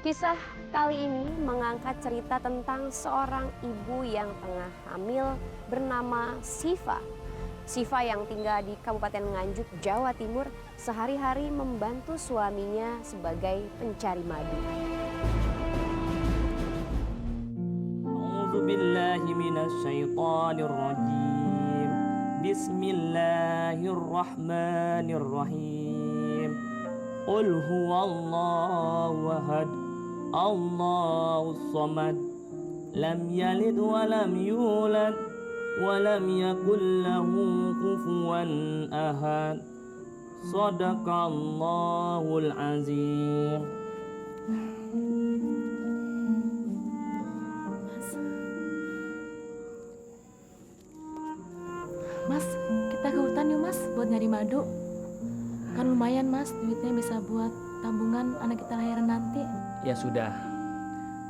Kisah kali ini mengangkat cerita tentang seorang ibu yang tengah hamil bernama Siva. Siva yang tinggal di Kabupaten Nganjuk, Jawa Timur, sehari-hari membantu suaminya sebagai pencari madu. A'udzubillahiminasyaitonirrajim. Bismillahirrahmanirrahim. Qul huwallahu ahad. Allahus samad. Lam yalid wa lam yulad wa lam yakul lahu kufuwan ahad. Shadaqallahul azim. Mas, kita ke hutan yuk mas, buat nyari madu. Kan lumayan mas, duitnya bisa buat tabungan anak kita lahiran nanti. Ya sudah,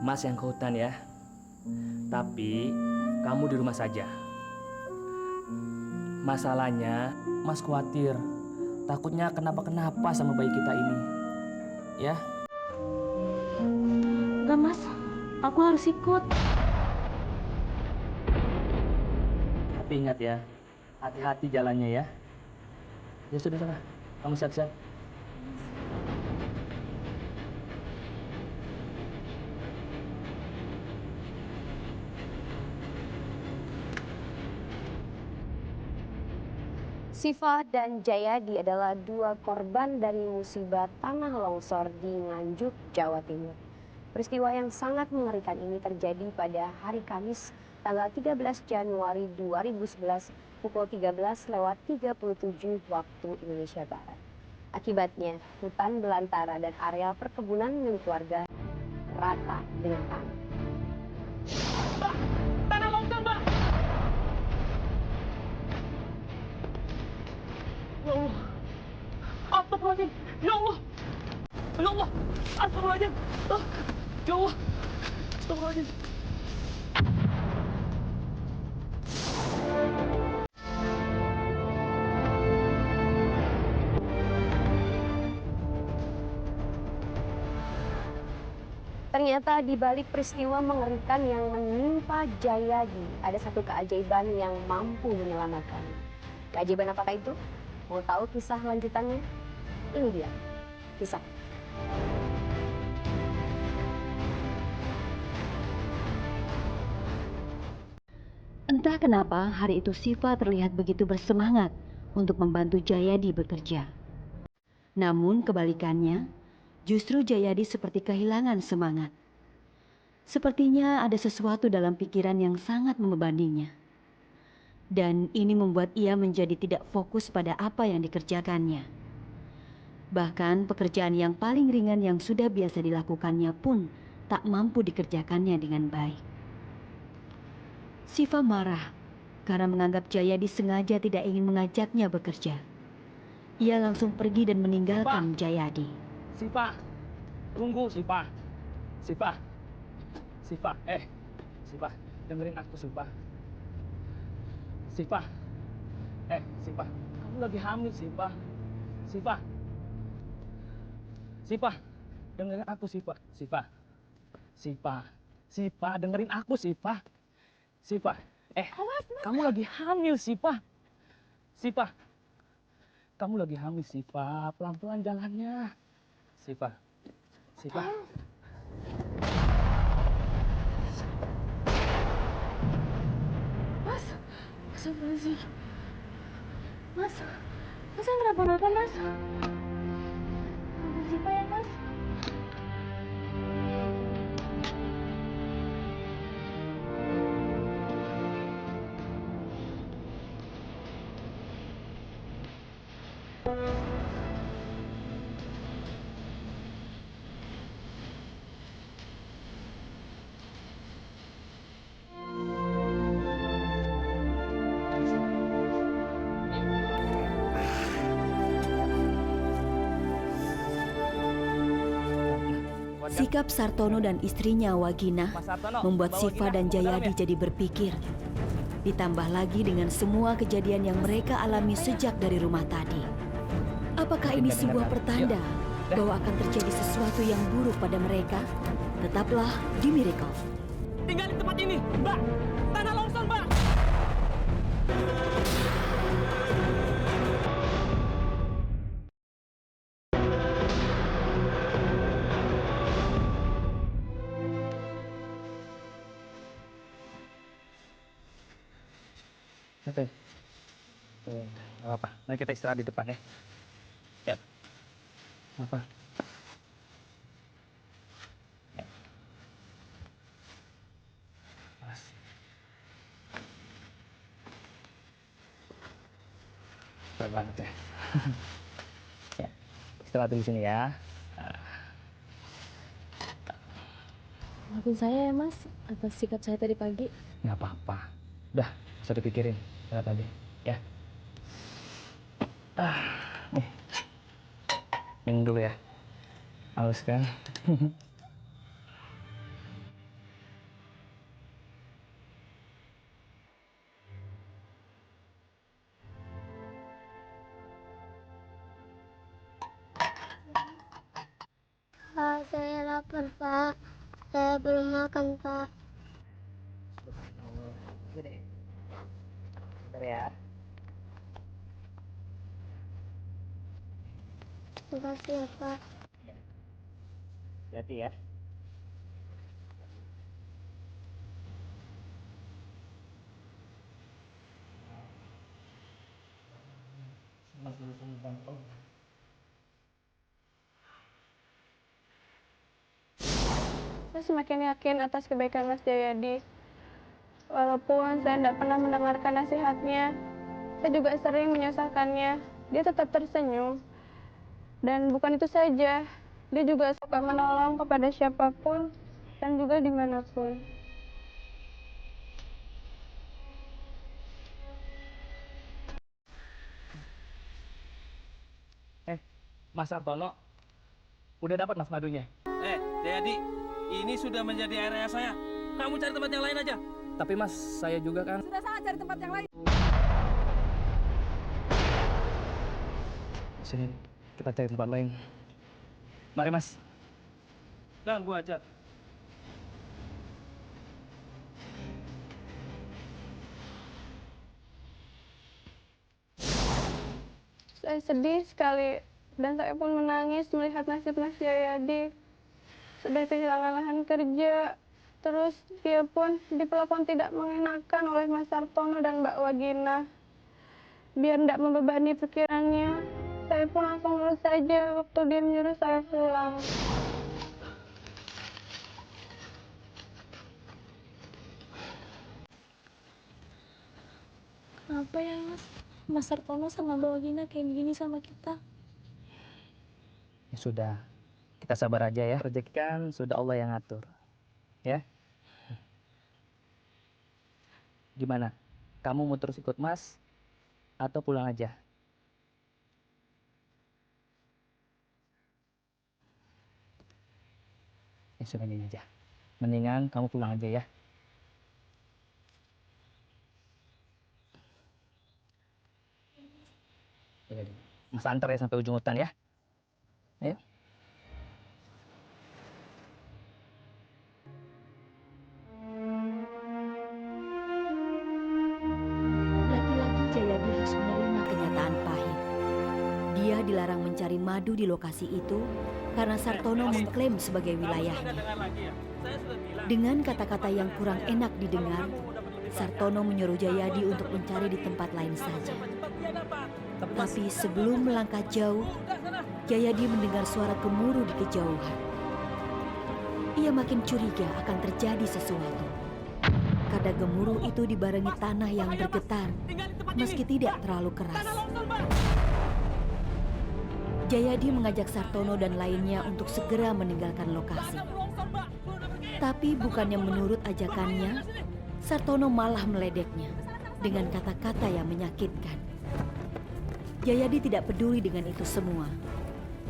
Mas yang ke hutan ya. Tapi kamu di rumah saja. Masalahnya, Mas khawatir. Takutnya kenapa-kenapa sama bayi kita ini. Ya? Enggak mas, aku harus ikut. Tapi ingat ya, hati-hati jalannya ya. Ya sudah, kamu siap-siap. Siva dan Jayadi adalah dua korban dari musibah tanah longsor di Nganjuk, Jawa Timur. Peristiwa yang sangat mengerikan ini terjadi pada hari Kamis, tanggal 13 Januari 2011, pukul 13:37 waktu Indonesia Barat. Akibatnya, hutan belantara dan areal perkebunan milik warga rata dengan tanah. Tanah longsor, Mbak! Ya Allah! Astagfirullahaladzim! Ya Allah! Ya Allah! Astagfirullahaladzim! Ya Allah! Astagfirullahaladzim! Ternyata di balik peristiwa mengerikan yang menimpa Jayadi, ada satu keajaiban yang mampu menyelamatkan. Keajaiban apakah itu? Mau tahu kisah lanjutannya? Ini dia, kisah. Entah kenapa hari itu Siva terlihat begitu bersemangat untuk membantu Jayadi bekerja. Namun kebalikannya, justru Jayadi seperti kehilangan semangat. Sepertinya ada sesuatu dalam pikiran yang sangat membebaninya. Dan ini membuat ia menjadi tidak fokus pada apa yang dikerjakannya. Bahkan pekerjaan yang paling ringan yang sudah biasa dilakukannya pun tak mampu dikerjakannya dengan baik. Siva marah karena menganggap Jayadi sengaja tidak ingin mengajaknya bekerja. Ia langsung pergi dan meninggalkan Jayadi. Siva! Tunggu, Siva! Siva! Siva! Siva! Dengerin aku, Siva! Siva! Siva! Kamu lagi hamil, Siva! Siva! Siva! Dengerin aku, Siva! Siva! Siva! Siva! Dengerin aku, Siva! Siva! Kamu lagi hamil, Siva! Siva! Kamu lagi hamil, Siva! Pelan-pelan jalannya! Siva! Siva! Mas, astagfirullahaladzim. Mas yang kenapa-napa mas? Maafin Siva ya mas. Sikap Sartono dan istrinya Wagina membuat Siva dan Jayadi jadi berpikir. Ditambah lagi dengan semua kejadian yang mereka alami sejak dari rumah tadi. Apakah ini sebuah pertanda bahwa akan terjadi sesuatu yang buruk pada mereka, tetaplah di Miracle. Tinggal di tempat ini, Mbak. Tanah longsor, Mbak. Oke. Nggak apa-apa. Mari kita istirahat di depan ya. Ya. Apa? Ya. Mas. Berat banget ya. Ya. Istirahat di sini ya. Maafin saya ya mas atas sikap saya tadi pagi. Nggak apa-apa. Udah, nggak usah dipikirin. Istirahat tadi. Ya. Nih. Minum dulu ya. Haus kan? Pak, saya lapar, Pak. Saya belum makan, Pak. Gede. Bentar ya. Terima kasih ya, Pak. Hati ya. Saya semakin yakin atas kebaikan Mas Jayadi. Walaupun saya tidak pernah mendengarkan nasihatnya, saya juga sering menyusahkannya. Dia tetap tersenyum. Dan bukan itu saja, dia juga suka menolong kepada siapapun dan juga dimanapun. Mas Sartono, udah dapat mas madunya? Jayadi, ini sudah menjadi area saya. Kamu cari tempat yang lain aja. Tapi mas, saya juga kan. Sudah salah cari tempat yang lain. Sini, kita cari tempat lain. Mari mas. Ganggu aja. Saya sedih sekali dan saya pun menangis melihat nasib Mas Jayadi. Sudah kehilangan lahan kerja, terus dia pun diperlakukan tidak mengenakan oleh Mas Sartono dan Mbak Wagina. Biar tidak membebani pikirannya, saya pun langsung lurus saja waktu dia menyuruh saya pulang. Kenapa ya mas? Mas Sartono sama Mbak Wagina kayak gini sama kita. Ya sudah, kita sabar aja ya. Rezeki kan sudah Allah yang ngatur. Ya. Gimana? Kamu mau terus ikut mas? Atau pulang aja? Ya sudah ini aja. Mendingan kamu pulang aja ya. Ya, Mas antar ya sampai ujung hutan ya. Ayo. Laki-laki Jayadi harus menerima kenyataan pahit. Dia dilarang mencari madu di lokasi itu karena Sartono mengklaim sebagai wilayahnya. Dengar lagi ya. Saya sudah bilang. Dengan kata-kata yang kurang enak didengar, Sartono menyuruh Jayadi untuk mencari di tempat lain saja. Cepat dia dapat. Tapi sebelum melangkah jauh, Jayadi mendengar suara gemuruh di kejauhan. Ia makin curiga akan terjadi sesuatu. Karena gemuruh itu dibarengi tanah yang bergetar, meski tidak terlalu keras. Jayadi mengajak Sartono dan lainnya untuk segera meninggalkan lokasi. Tapi bukannya menurut ajakannya, Sartono malah meledeknya dengan kata-kata yang menyakitkan. Jayadi tidak peduli dengan itu semua.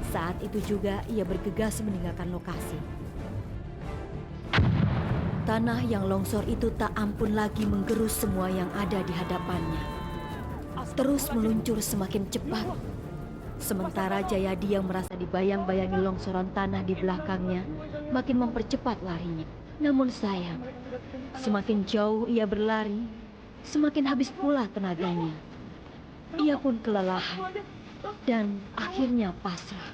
Saat itu juga ia bergegas meninggalkan lokasi. Tanah yang longsor itu tak ampun lagi menggerus semua yang ada di hadapannya. Terus meluncur semakin cepat. Sementara Jayadi yang merasa dibayang-bayangi longsoran tanah di belakangnya makin mempercepat larinya. Namun sayang, semakin jauh ia berlari, semakin habis pula tenaganya. Ia pun kelelahan dan akhirnya pasrah.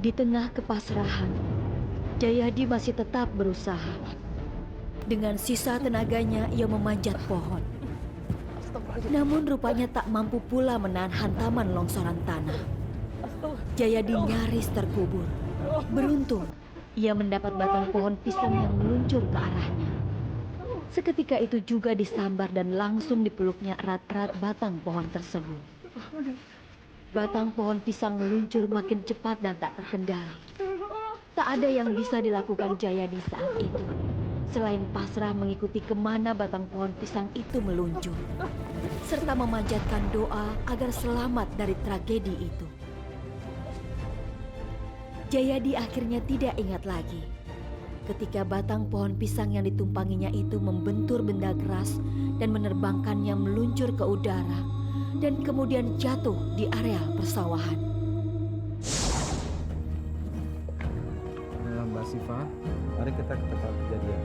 Di tengah kepasrahan, Jayadi masih tetap berusaha. Dengan sisa tenaganya ia memanjat pohon. Namun rupanya tak mampu pula menahan hantaman longsoran tanah. Jayadi nyaris terkubur. Beruntung, ia mendapat batang pohon pisang yang meluncur ke arahnya. Seketika itu juga disambar dan langsung dipeluknya erat-erat batang pohon tersebut. Batang pohon pisang meluncur makin cepat dan tak terkendali. Tak ada yang bisa dilakukan Jayadi saat itu, selain pasrah mengikuti kemana batang pohon pisang itu meluncur, serta memanjatkan doa agar selamat dari tragedi itu. Jayadi akhirnya tidak ingat lagi ketika batang pohon pisang yang ditumpanginya itu membentur benda keras dan menerbangkannya meluncur ke udara dan kemudian jatuh di areal persawahan. Mbak Siva, mari kita ke tempat kejadian.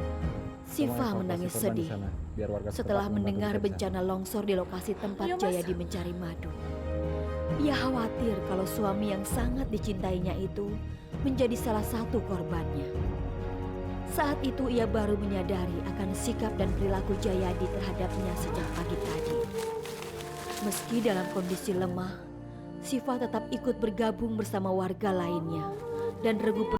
Siva menangis sedih setelah mendengar bencana longsor di lokasi tempat Jayadi mencari madu. Ia khawatir kalau suami yang sangat dicintainya itu menjadi salah satu korbannya. Saat itu ia baru menyadari akan sikap dan perilaku Jayadi terhadapnya sejak pagi tadi. Meski dalam kondisi lemah, Siva tetap ikut bergabung bersama warga lainnya dan regu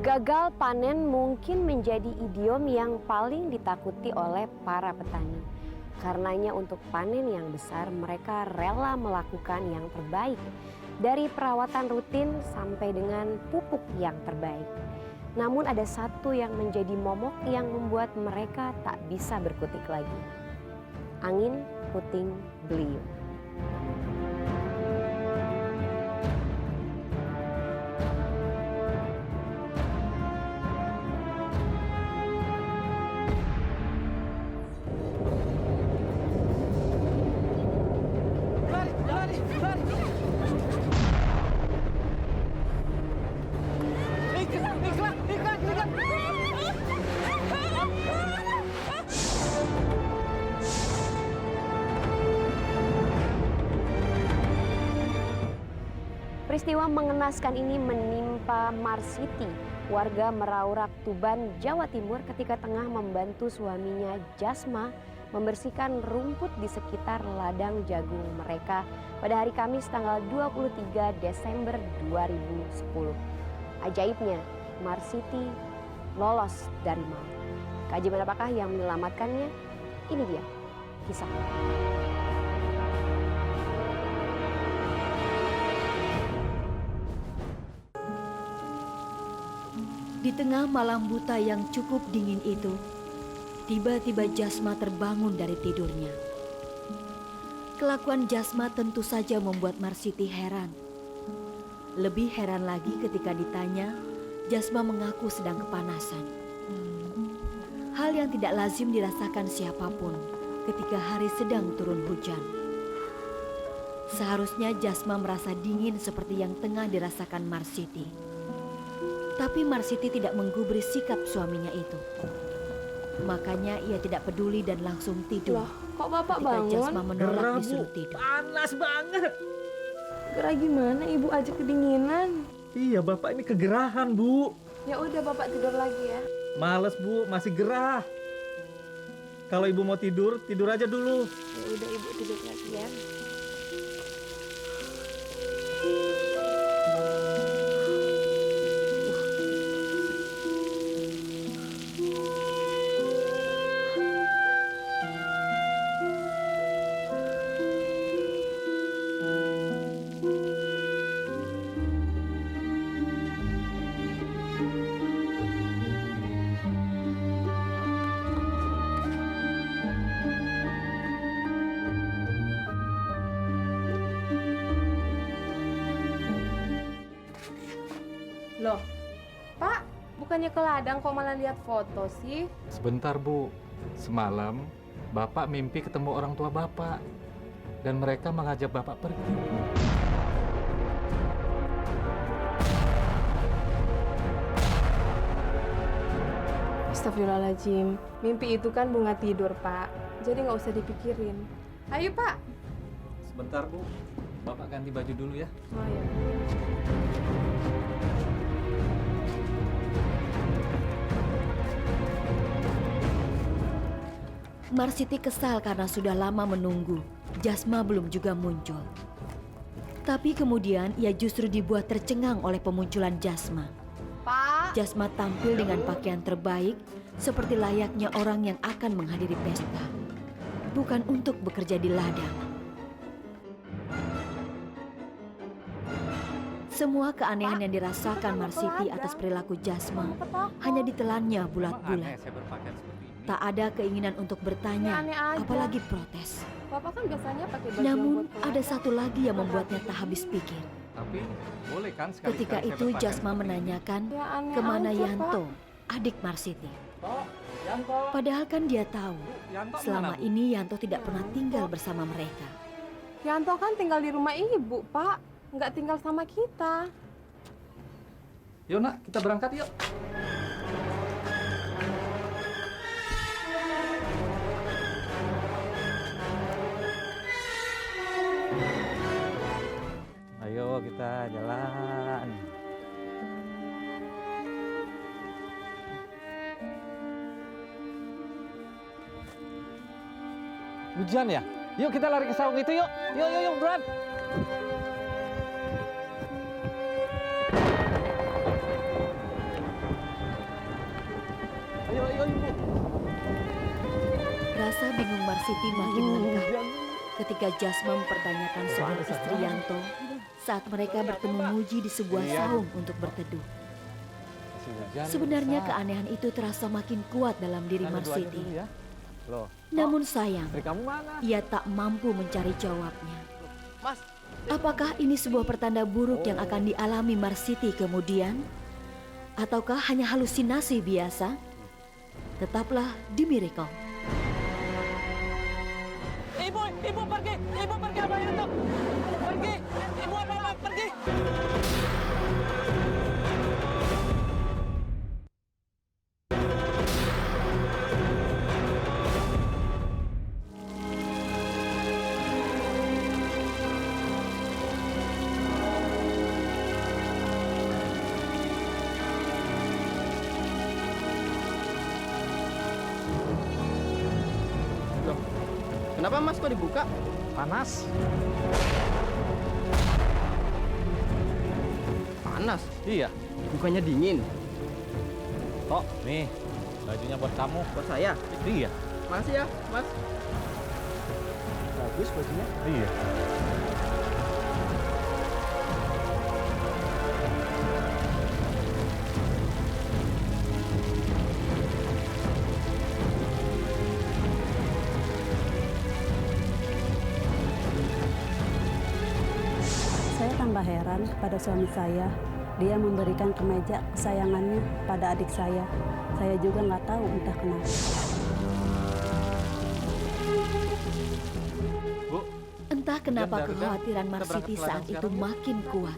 Gagal panen mungkin menjadi idiom yang paling ditakuti oleh para petani. Karenanya untuk panen yang besar mereka rela melakukan yang terbaik. Dari perawatan rutin sampai dengan pupuk yang terbaik. Namun ada satu yang menjadi momok yang membuat mereka tak bisa berkutik lagi. Angin puting beliung. Peristiwa mengenaskan ini menimpa Marsiti, warga Meraurak, Tuban, Jawa Timur ketika tengah membantu suaminya Jasma membersihkan rumput di sekitar ladang jagung mereka pada hari Kamis tanggal 23 Desember 2010. Ajaibnya, Marsiti lolos dari maut. Keajaiban apakah yang menyelamatkannya? Ini dia kisahnya. Di tengah malam buta yang cukup dingin itu, tiba-tiba Jasma terbangun dari tidurnya. Kelakuan Jasma tentu saja membuat Marsiti heran. Lebih heran lagi ketika ditanya, Jasma mengaku sedang kepanasan. Hal yang tidak lazim dirasakan siapapun ketika hari sedang turun hujan. Seharusnya Jasma merasa dingin seperti yang tengah dirasakan Marsiti. Tapi Marsiti tidak menggubris sikap suaminya itu. Makanya ia tidak peduli dan langsung tidur. Loh, kok Bapak ketika bangun? Jasma menolak disuruh tidur. Panas banget. Gerah gimana Ibu aja kedinginan? Iya, Bapak ini kegerahan, Bu. Ya udah Bapak tidur lagi ya. Males, Bu, masih gerah. Kalau Ibu mau tidur, tidur aja dulu. Ya udah Ibu tidur lagi ya. Loh, Pak, bukannya ke ladang kok malah lihat foto sih? Sebentar, Bu. Semalam Bapak mimpi ketemu orang tua Bapak dan mereka mengajak Bapak pergi. Astagfirullahaladzim, mimpi itu kan bunga tidur, Pak. Jadi nggak usah dipikirin. Ayo, Pak. Sebentar, Bu. Bapak ganti baju dulu ya. Oh ya. Marsiti kesal karena sudah lama menunggu. Jasma belum juga muncul. Tapi kemudian ia justru dibuat tercengang oleh pemunculan Jasma. Pak. Jasma tampil dengan pakaian terbaik seperti layaknya orang yang akan menghadiri pesta. Bukan untuk bekerja di ladang. Semua keanehan yang dirasakan Marsiti atas perilaku Jasma hanya ditelannya bulat-bulat. Saya berpakaian seperti ini. Tak ada keinginan untuk bertanya, Aneh aja. apalagi protes. Bapak kan biasanya pakai baju yang Namun buat kelas. ada satu lagi yang membuatnya tak habis pikir. Tapi boleh kan sekali-sekali Ketika saya itu berpakaian Jasma seperti ini? menanyakan Ya aneh kemana aja, Yanto, Pak. adik Marsiti. Tok, Yanto. Padahal kan dia tahu Yanto selama mana, Bu? ini Yanto tidak pernah tinggal bersama mereka. Yanto kan tinggal di rumah ibu, Pak. Nggak tinggal sama kita. Yuk, Nak, kita berangkat yuk. Ayo kita jalan. Hujan ya? Yuk kita lari ke saung itu yuk. Yuk, Bran. Ayo, Ibu. Rasa bingung Marsiti makin lengkap ketika Jasma mempertanyakan soal istri Yanto saat mereka bertemu Muji di sebuah saung untuk berteduh. Sebenarnya keanehan itu terasa makin kuat dalam diri Marsiti. Ya. Loh, Namun sayang, istri kamu mana? ia tak mampu mencari jawabnya. Mas. Apakah ini sebuah pertanda buruk yang akan dialami Marsiti kemudian? Ataukah hanya halusinasi biasa? Tetaplah di Miracle. Ibu pergi sama Yanto. Pergi, Ibu apa pergi. Kenapa Mas kok dibuka? Panas. Panas. Iya. Bukannya dingin. Tok, nih. Bajunya buat kamu. Buat saya. Iya. Makasih ya, Mas. Bagus bajunya. Iya. Saya tambah heran pada suami saya. Dia memberikan kemeja kesayangannya pada adik saya. Saya juga nggak tahu entah kenapa. Bu, Entah kenapa Udah, kekhawatiran kita Marsiti berangkat ke saat ladang itu sekarang yuk. makin kuat.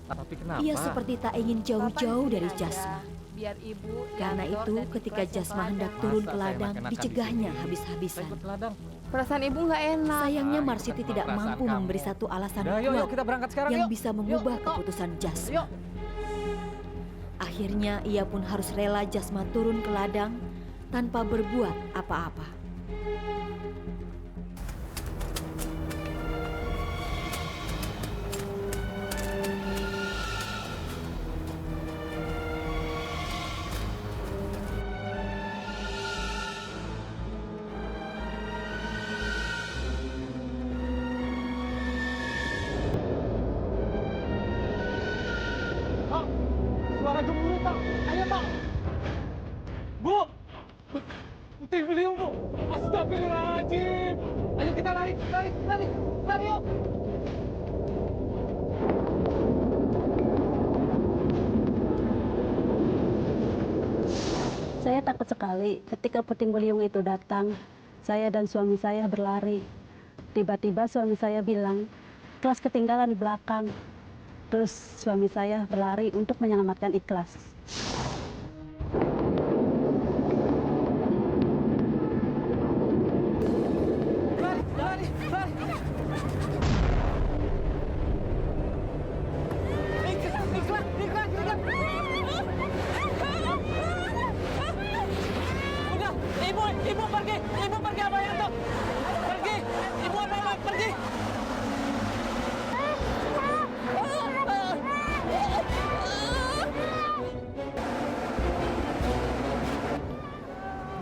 tapi kenapa? Ia seperti tak ingin jauh-jauh dari Jasma. Biar ibu Karena Yanto itu dan ketika Ikhlas Jasma yang hendak ladang. turun Masa ke saya ladang, enak-enakan di dicegahnya sini? habis-habisan. Ikut ke ladang. Perasaan ibu nggak enak. Sayangnya itu Marsiti kan tidak perasaan mampu kamu. memberi satu alasan Udah, yuk, kuat kita berangkat sekarang yang yuk. bisa mengubah keputusan Jasma. Akhirnya ia pun harus rela Jasma turun ke ladang tanpa berbuat apa-apa. Suara gemuruh, Pak. Ayo, Pak. Bu. Puting beliung, Bu. Astagfirullahaladzim. Ayo kita lari, lari yuk. Saya takut sekali ketika puting beliung itu datang. Saya dan suami saya berlari. Tiba-tiba suami saya bilang, Ikhlas ketinggalan di belakang. Terus suami saya berlari untuk menyelamatkan Ikhlas. Lari. Ikhlas. Udah, ibu pergi Abah Yanto. Pergi, ibu apa pergi.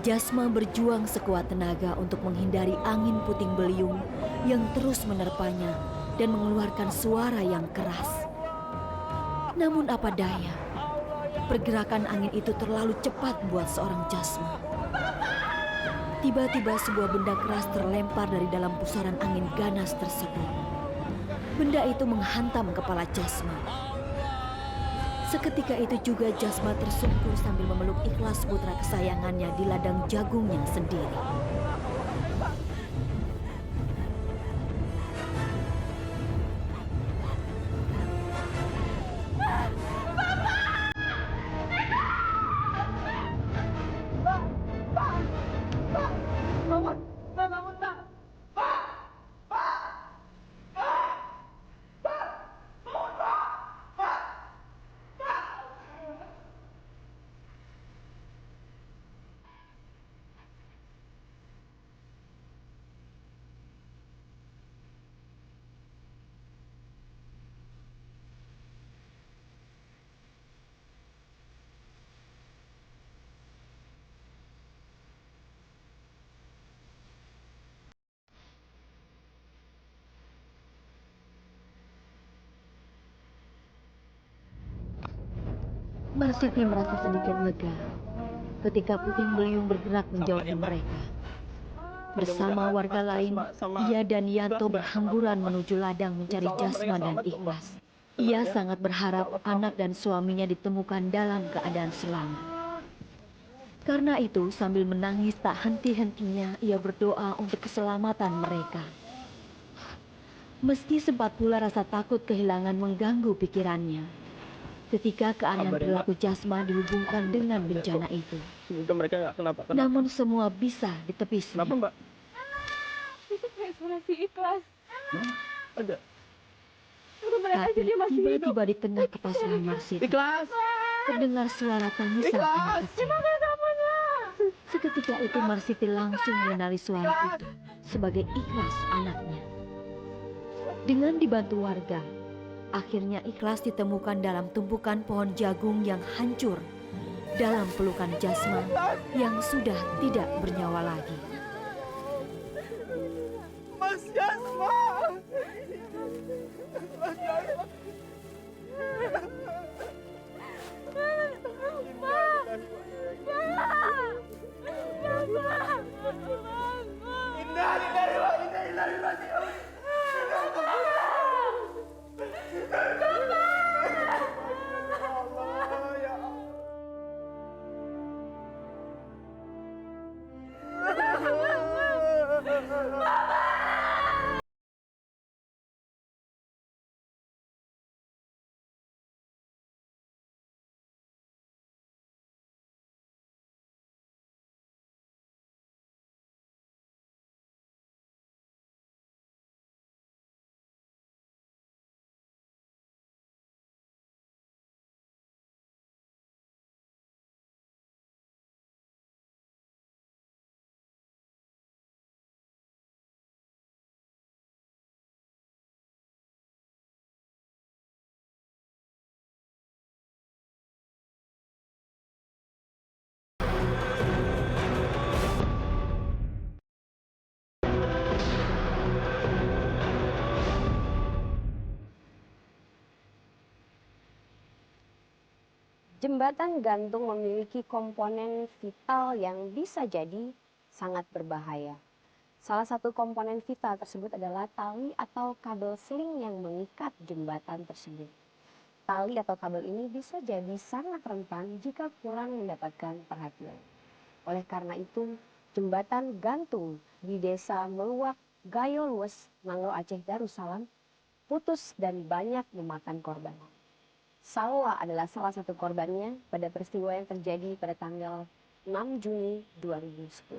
Jasma berjuang sekuat tenaga untuk menghindari angin puting beliung yang terus menerpanya dan mengeluarkan suara yang keras. Namun apa daya, pergerakan angin itu terlalu cepat buat seorang Jasma. Tiba-tiba sebuah benda keras terlempar dari dalam pusaran angin ganas tersebut. Benda itu menghantam kepala Jasma. Seketika itu juga Jasma tersungkur sambil memeluk Ikhlas putra kesayangannya di ladang jagungnya sendiri. Marsiti merasa sedikit lega ketika puting beliung bergerak menjauhi mereka. Bersama warga lain, ia dan Yanto berhamburan menuju ladang mencari Jasma dan Ikhlas. Ia sangat berharap anak dan suaminya ditemukan dalam keadaan selamat. Karena itu, sambil menangis tak henti-hentinya, ia berdoa untuk keselamatan mereka. Meski sempat pula rasa takut kehilangan mengganggu pikirannya ketika keanehan perilaku Jasma dihubungkan dengan bencana itu. Semoga mereka nggak kenapa-kenapa. Namun semua bisa ditepisi. Kenapa, Mbak? Itu transformasi Ikhlas. Ada. Tapi tiba-tiba di tengah kepasrahan Marsiti Ikhlas. terdengar suara tangisan anak kecil. Seketika itu Marsiti langsung mengenali suara itu sebagai Ikhlas anaknya. Dengan dibantu warga, akhirnya Ikhlas ditemukan dalam tumpukan pohon jagung yang hancur dalam pelukan Jasma yang sudah tidak bernyawa lagi. Mas Jasma. Mas Jasma. Innalillahi wa inna ilaihi raji'un. Jembatan gantung memiliki komponen vital yang bisa jadi sangat berbahaya. Salah satu komponen vital tersebut adalah tali atau kabel seling yang mengikat jembatan tersebut. Tali atau kabel ini bisa jadi sangat rentan jika kurang mendapatkan perhatian. Oleh karena itu, jembatan gantung di desa Meluak, Gayo Lues, Nanglo Aceh Darussalam putus dan banyak memakan korban. Salwa adalah salah satu korbannya pada peristiwa yang terjadi pada tanggal 6 Juni 2010.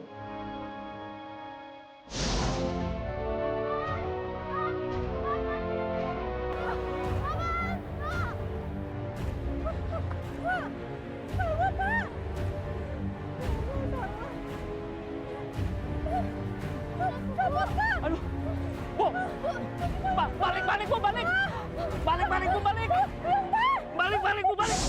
Aduh, Bu, balik, Bu, balik. Balik, Bu, balik. Balik, Bu, balik.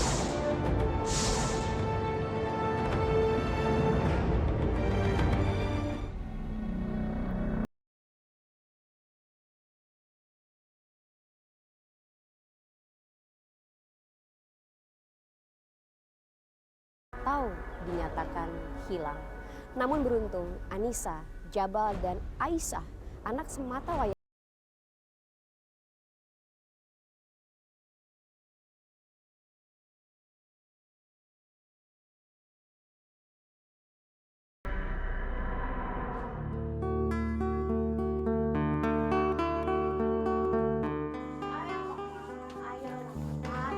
Atau dinyatakan hilang. Namun beruntung, Anissa, Jabal, dan Aisyah, anak sematawayang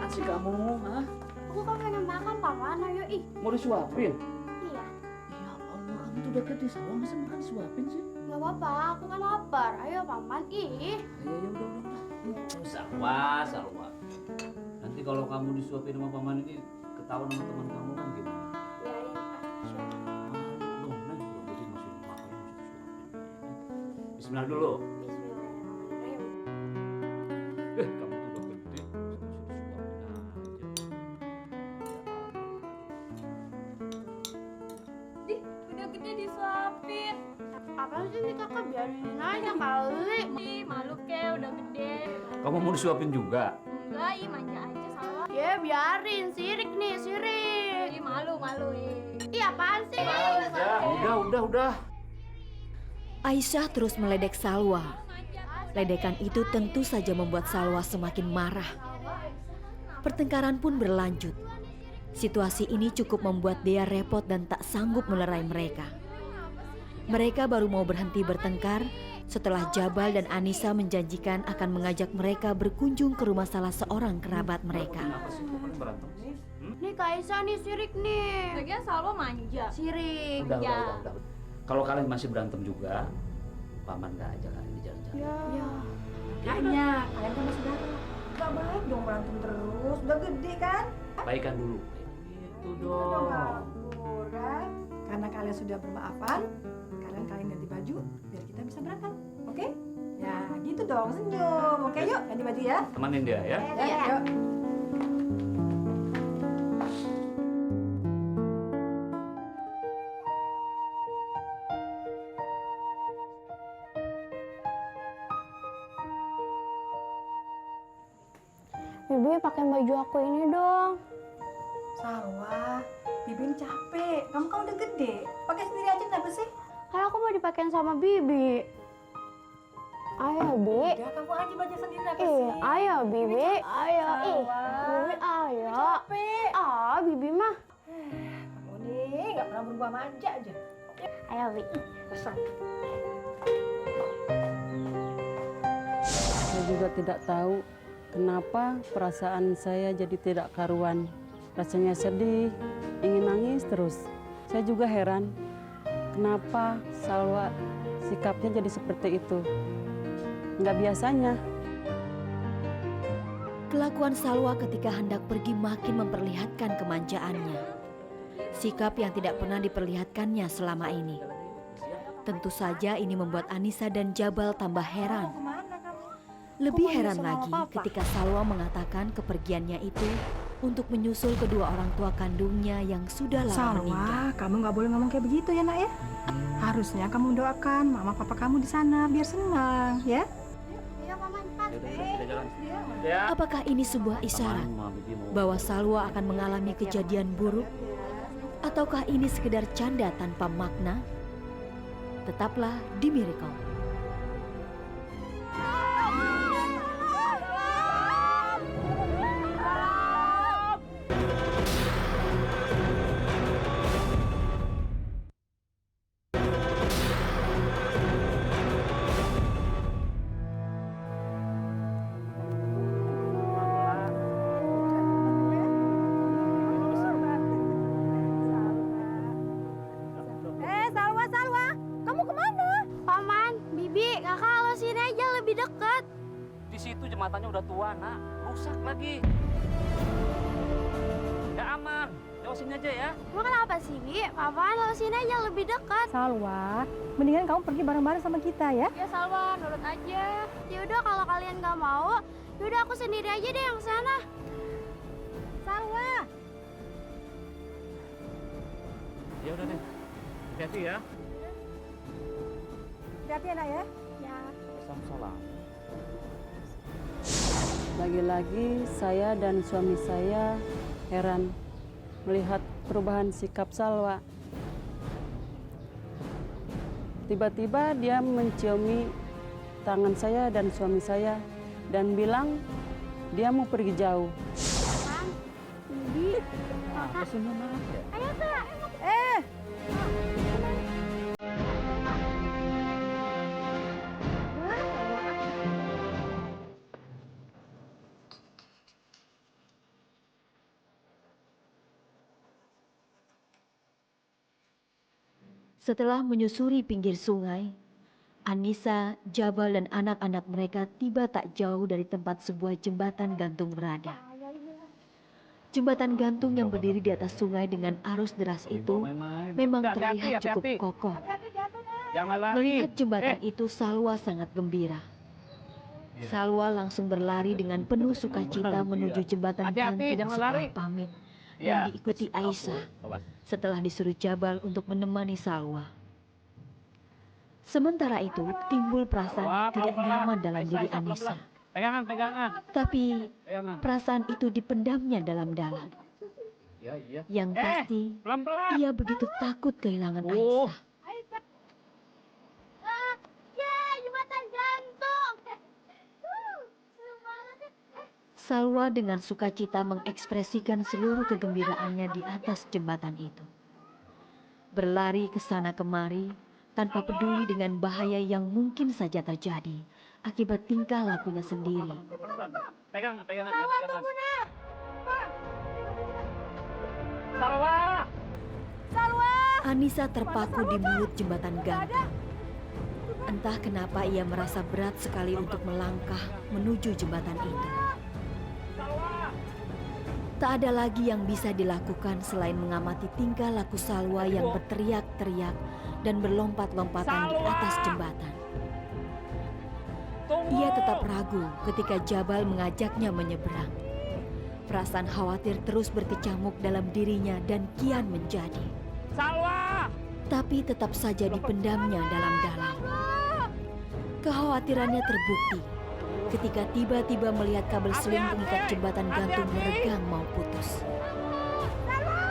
Asik kamu, hah? Aku kan pengen makan, Paman. Ayo, ih. Mau disuapin? Iya. Ya Allah, kamu tuh udah gede sawah, masa makan disuapin sih? Gak apa-apa, aku kan lapar. Ayo, Paman. Ih. Ya udah. Salwa. Nanti kalau kamu disuapin sama paman ini ketahuan sama teman kamu kan gimana? Biarin aja. Loh, Neng, udah gede masih makan masih disuapin. Bismillah dulu. Bismillahirrahmanirrahim. Kamu tuh udah gede masih disuapin aja. Di, udah gede disuapin. Apaan sih nih kakak, biarin aja kali. Ih, malu ke, udah gede. Kamu mau disuapin juga? Enggak, ih manja aja Salwa. Ya biarin, sirik nih, sirik. Ih, malu, ih. Ih, apaan sih? Udah. Aisyah terus meledek Salwa. Ledekan itu tentu saja membuat Salwa semakin marah. Pertengkaran pun berlanjut. Situasi ini cukup membuat Dea repot dan tak sanggup melerai mereka. Mereka baru mau berhenti bertengkar setelah Jabal dan Anissa menjanjikan akan mengajak mereka berkunjung ke rumah salah seorang kerabat mereka. Kenapa sih kok kalian berantem? Nih Kak Aisyah nih, sirik nih. Lagian Salwa manja. Sirik. Udah. Kalau kalian masih berantem juga, paman nggak ajak kalian di jalan-jalan. Ya. Makanya kalian kan masih saudara. Gak baik dong berantem terus. Udah gede kan? Baikan dulu. Gitu dong. Kabur kan? Karena kalian sudah bermaafan, kalian ganti baju biar kita bisa berangkat. Oke? Ya gitu dong, senyum. Oke yuk ganti baju ya. Temanin dia ya. Iya. Yuk. Bibi pakai baju aku ini dong. Salwa, Bibi capek. Kamu kan udah gede. Pakai sendiri aja kenapa sih? Kan aku mau dipakein sama Bibi. Ayo, Bi. Udah kamu aja belajar sendiri kenapa Ih, sih? ayo, Bibi. Ayo, ih. Salwa. Bibi, ayo. Capek. Ah, Bibi mah. Kamu nih nggak pernah berubah manja aja. Ayo, Bi. Saya juga tidak tahu kenapa perasaan saya jadi tidak karuan. Rasanya sedih, ingin nangis terus. Saya juga heran, kenapa Salwa sikapnya jadi seperti itu. Nggak biasanya. Kelakuan Salwa ketika hendak pergi makin memperlihatkan kemanjaannya. Sikap yang tidak pernah diperlihatkannya selama ini. Tentu saja ini membuat Anissa dan Jabal tambah heran. Lebih heran lagi ketika Salwa mengatakan kepergiannya itu untuk menyusul kedua orang tua kandungnya yang sudah lama meninggal. Salwa, kamu nggak boleh ngomong kayak begitu ya nak ya. Harusnya kamu doakan mama papa kamu di sana biar senang ya. Ayo, Paman, cepat. Kita jalan. ya. Apakah ini sebuah isyarat bahwa Salwa akan mengalami kejadian buruk? Ataukah ini sekedar canda tanpa makna? Tetaplah di Miracle. Salwa, kamu kemana? Paman, Bibi, kakak lo sini aja lebih dekat. Di situ jembatannya udah tua, nak. Rusak lagi. Gak aman. Lewat sini aja ya. Emang kenapa sih, Bi? Paman, lo sini aja lebih dekat. Salwa, mendingan kamu pergi bareng-bareng sama kita ya. Ya Salwa, nurut aja. Yaudah kalau kalian gak mau, yaudah aku sendiri aja deh yang sana. Salwa. Ya udah deh. Hati-hati ya. Hati-hati ya, Nak ya. Ya. Salam. Lagi-lagi saya dan suami saya heran melihat perubahan sikap Salwa. Tiba-tiba dia menciumi tangan saya dan suami saya dan bilang dia mau pergi jauh. Bibi, ayo tuh. Setelah menyusuri pinggir sungai, Anissa, Jabal, dan anak-anak mereka tiba tak jauh dari tempat sebuah jembatan gantung berada. Jembatan gantung yang berdiri di atas sungai dengan arus deras itu memang terlihat cukup kokoh. Melihat jembatan itu, Salwa sangat gembira. Salwa langsung berlari dengan penuh sukacita menuju jembatan gantung setelah pamit dan diikuti Aisyah setelah disuruh Jabal untuk menemani Salwa. Sementara itu, timbul perasaan tidak nyaman dalam diri Anissa. Pegangan. Tapi perasaan itu dipendamnya dalam-dalam. Yang pasti, ia begitu takut kehilangan Aisyah. Jembatan gantung. Salwa dengan sukacita mengekspresikan seluruh kegembiraannya di atas jembatan itu. Berlari ke sana kemari tanpa peduli dengan bahaya yang mungkin saja terjadi akibat tingkah lakunya sendiri. Pegangan. Salwa, tunggu, Nak. Salwa. Anissa terpaku di mulut jembatan gantung. Entah kenapa ia merasa berat sekali untuk melangkah menuju jembatan itu. Tak ada lagi yang bisa dilakukan selain mengamati tingkah laku Salwa yang berteriak-teriak dan berlompat-lompatan di atas jembatan. Ia tetap ragu ketika Jabal mengajaknya menyeberang. Perasaan khawatir terus berkecamuk dalam dirinya dan kian menjadi. Salwa! Tapi tetap saja dipendamnya dalam-dalam. Kekhawatirannya terbukti ketika tiba-tiba melihat kabel seling pengikat jembatan gantung meregang mau putus.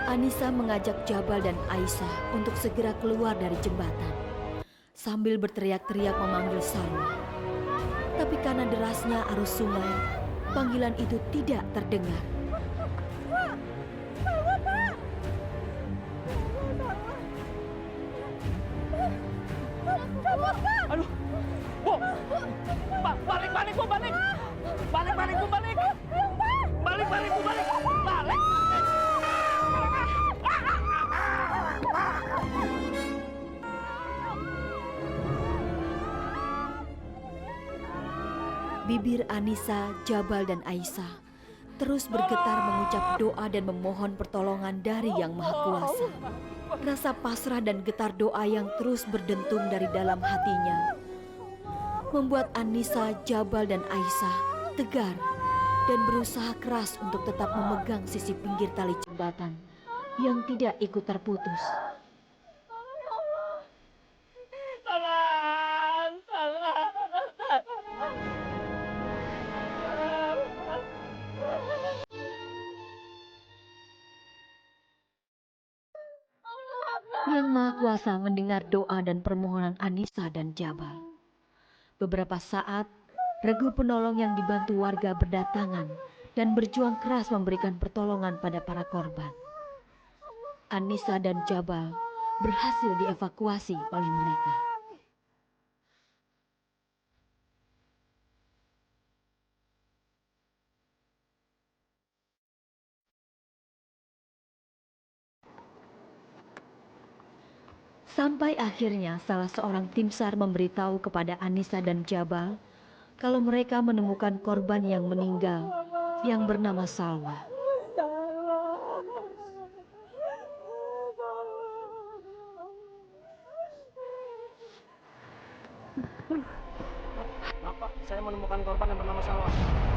Anissa mengajak Jabal dan Aisyah untuk segera keluar dari jembatan sambil berteriak-teriak memanggil Salwa. Tapi karena derasnya arus sungai, panggilan itu tidak terdengar. Aduh. Wow. Balik. Bibir Anissa, Jabal, dan Aisyah terus bergetar mengucap doa dan memohon pertolongan dari Yang Maha Kuasa. Rasa pasrah dan getar doa yang terus berdentum dari dalam hatinya membuat Anissa, Jabal, dan Aisyah tegar dan berusaha keras untuk tetap memegang sisi pinggir tali jembatan yang tidak ikut terputus. Yang Maha Kuasa mendengar doa dan permohonan Anissa dan Jabal. Beberapa saat, regu penolong yang dibantu warga berdatangan dan berjuang keras memberikan pertolongan pada para korban. Anissa dan Jabal berhasil dievakuasi oleh mereka. Sampai akhirnya salah seorang tim SAR memberitahu kepada Anissa dan Jabal kalau mereka menemukan korban yang meninggal yang bernama Salwa. Bapak, saya menemukan korban yang bernama Salwa.